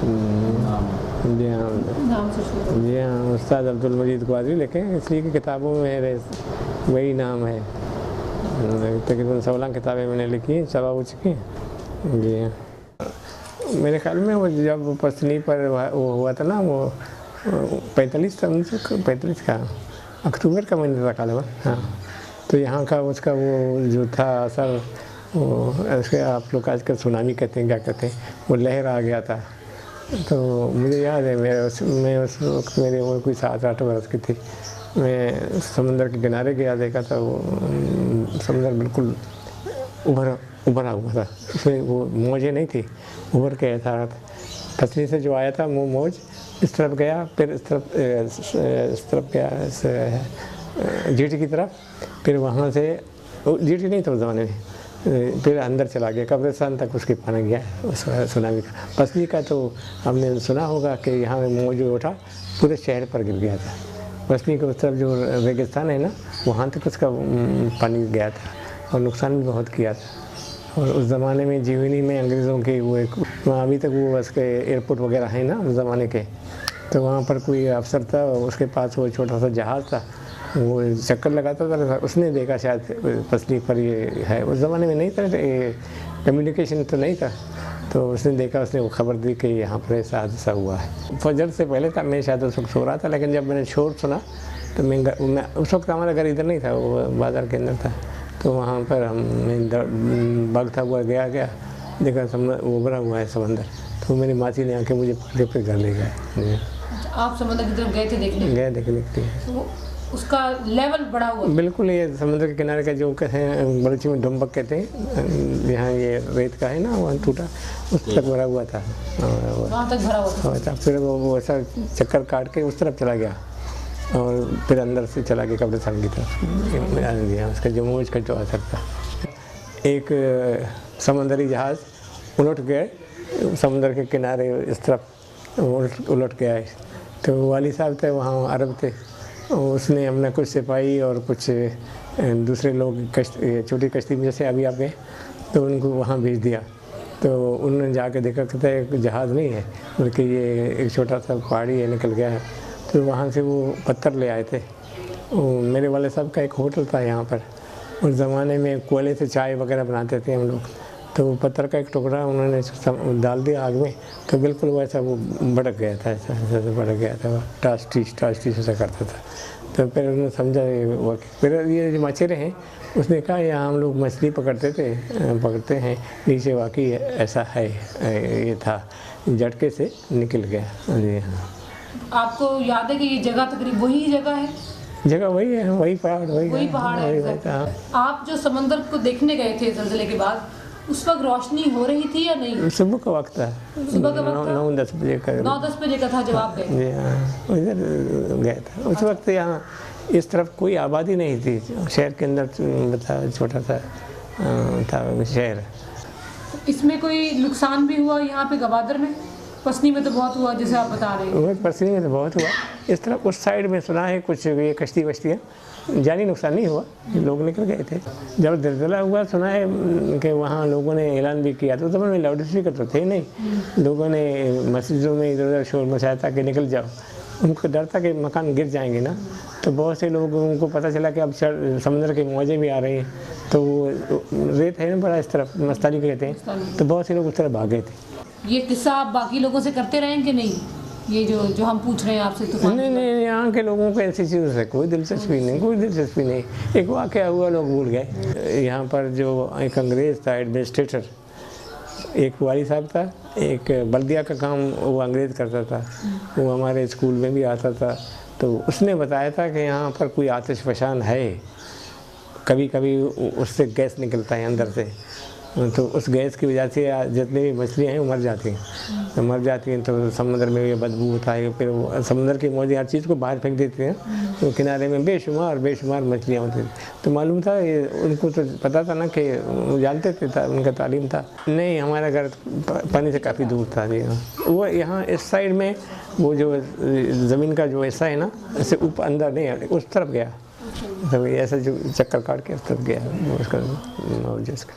जी हाँ, जी हाँ, उस्ताद अब्दुल मजीद क़्वादरी लिखे, इसलिए कि किताबों में वही नाम है। तकरीबन 16 किताबें मैंने लिखी हैं, चला हो चुकी हैं। जी हाँ, मेरे ख्याल में वो जब पसनी पर वो हुआ था ना, वो 1945 का अक्टूबर का महीना था काला। हाँ, तो यहाँ का उसका वो जो था असर, वो ऐसे आप लोग आजकल सुनामी कहते हैं, क्या कहते हैं, वो लहर आ गया था। तो मुझे याद है मैं उस वक्त मेरी उम्र कोई 7-8 वर्ष की थी। मैं समंदर के किनारे गया, देखा था वो समंदर बिल्कुल उभरा हुआ था, उसमें वो मौजें नहीं थी, उभर के ऐसा पसली से जो आया था वो मौज इस तरफ गया, फिर इस तरफ गया, जीटी की तरफ, फिर वहाँ से जीटी नहीं था उस ज़माने में, फिर अंदर चला गया, कब्रिस्तान तक उसके पानी गया उस सुनामी का। पसली का तो हमने सुना होगा कि यहाँ मौज उठा, पूरे शहर पर गिर गया था। पसली के उस तरफ जो रेगिस्तान है ना, वहाँ तक उसका पानी गया था और नुकसान भी बहुत किया था। और उस ज़माने में जीवनी में अंग्रेज़ों के वो एक वहाँ अभी तक वो उसके एयरपोर्ट वगैरह हैं ना उस ज़माने के, तो वहाँ पर कोई अफसर था, उसके पास वो छोटा सा जहाज़ था, वो चक्कर लगाता था, उसने देखा शायद पसली पर ये है। उस ज़माने में नहीं था, कम्युनिकेशन तो नहीं था, तो उसने देखा, उसने वो खबर दी कि यहाँ पर ऐसा हादसा हुआ है। फजर से पहले था, मैं शायद उस वक्त सो रहा था, लेकिन जब मैंने शोर सुना तो मैं उस वक्त हमारा घर इधर नहीं था, वो बाज़ार के अंदर था, तो वहाँ पर हम भागता हुआ गया, देखा वो उभरा हुआ है समंदर। तो मेरी मासी ने आके मुझे पकड़े पे घर ले गया। आप समंदर की तरफ गए थे देखने? गए देखने के लिए। तो उसका लेवल बढ़ा हुआ? बिल्कुल, ये समुद्र के किनारे का जो कहते हैं बड़ची में डुम्बक कहते हैं, यहाँ ये रेत का है ना, वहाँ टूटा, उस तक भरा हुआ था, वहाँ तक भरा हुआ था। फिर वो ऐसा चक्कर काट के उस तरफ चला गया और फिर अंदर से चला गया कब्रिस्तान की तरफ आ गया। उसका जो मौज का जो असर था, एक समंदरी जहाज़ उलट गए समुद्र के किनारे इस तरफ उलट गया है। तो वाली साहब थे वहाँ, अरब थे, उसने अपना कुछ सिपाही और कुछ दूसरे लोग छोटी कश्ती में जैसे अभी आप गए, तो उनको वहाँ भेज दिया। तो उन्होंने जाके देखा, कहता है एक जहाज़ नहीं है, बल्कि ये एक छोटा सा पहाड़ी है, निकल गया है। तो वहाँ से वो पत्थर ले आए थे। मेरे वाले साहब का एक होटल था यहाँ पर, उस ज़माने में कोयले से चाय वगैरह बनाते थे हम लोग, तो वो पत्थर का एक टुकड़ा उन्होंने डाल दिया आग में, तो बिल्कुल वैसा वो भड़क गया था, ऐसा भड़क गया था, टास टीस ऐसा करता था। तो फिर उन्होंने समझा फिर ये जो मछेरे हैं, उसने कहा यहाँ हम लोग मछली पकड़ते हैं, नीचे वाकई ऐसा है, ये था, झटके से निकल गया। जी हाँ। आपको याद है कि ये जगह तकरीबन वही जगह है? जगह वही है, वही पहाड़ है। आप जो समंदर को देखने गए थे ज़लज़ले के बाद, उस वक्त रोशनी हो रही थी या नहीं? सुबह का वक्त था, सुबह का वक्त 9-10 बजे का, 9-10 बजे का था जब आप गए? जी हाँ, इधर गया था। उस वक्त यहाँ इस तरफ कोई आबादी नहीं थी, शहर के अंदर था, छोटा सा था शहर। इसमें कोई नुकसान भी हुआ यहाँ पे गवादर में? पसनी में तो बहुत हुआ जैसे आप बता रहे हैं। पसनी में तो बहुत हुआ, इस तरफ उस साइड में सुना है कुछ ये कश्तियाँ, जानी नुकसान नहीं हुआ, लोग निकल गए थे। जब ज़लज़ला हुआ सुना है कि वहाँ लोगों ने ऐलान भी किया, तो तब में लाउड स्पीकर तो थे नहीं, लोगों ने मस्जिदों में इधर उधर शोर मचाया था कि निकल जाओ, उनको डर था कि मकान गिर जाएंगे ना। तो बहुत से लोगों को पता चला कि अब समुद्र के मौजें भी आ रही हैं, तो रेत है ना बड़ा इस तरफ, मस्तानी कहते हैं, तो बहुत से लोग उस तरफ भागे थे। ये किस्सा आप बाकी लोगों से करते रहें कि नहीं? ये जो हम पूछ रहे हैं आपसे तो नहीं, यहाँ के लोगों को ऐसी चीज़ों से कोई दिलचस्पी नहीं। एक वाक़या हुआ, लोग भूल गए। यहाँ पर जो एक अंग्रेज़ था एडमिनिस्ट्रेटर, एक वाली साहब था, एक बल्दिया का काम वो अंग्रेज़ करता था, वो हमारे स्कूल में भी आता था। तो उसने बताया था कि यहाँ पर कोई आतिशफ़शान है, कभी कभी उससे गैस निकलता है अंदर से, तो उस गैस की वजह से जितनी भी मछलियाँ हैं वो मर जाती हैं, तो समुद्र में ये बदबू होता है। फिर समुद्र की मौजें हर चीज़ को बाहर फेंक देते हैं, तो किनारे में बेशुमार मछलियाँ होती थी। तो मालूम था ये, उनको तो पता था ना, कि जानते थे, उनका तालीम था। नहीं, हमारा घर पानी से काफ़ी दूर था जी। वो यहाँ इस साइड में वो जो ज़मीन का जो हिस्सा है ना, ऐसे ऊपर अंदर नहीं है, उस तरफ गया, तो ऐसा जो चक्कर काट के उस तरफ गया उसका।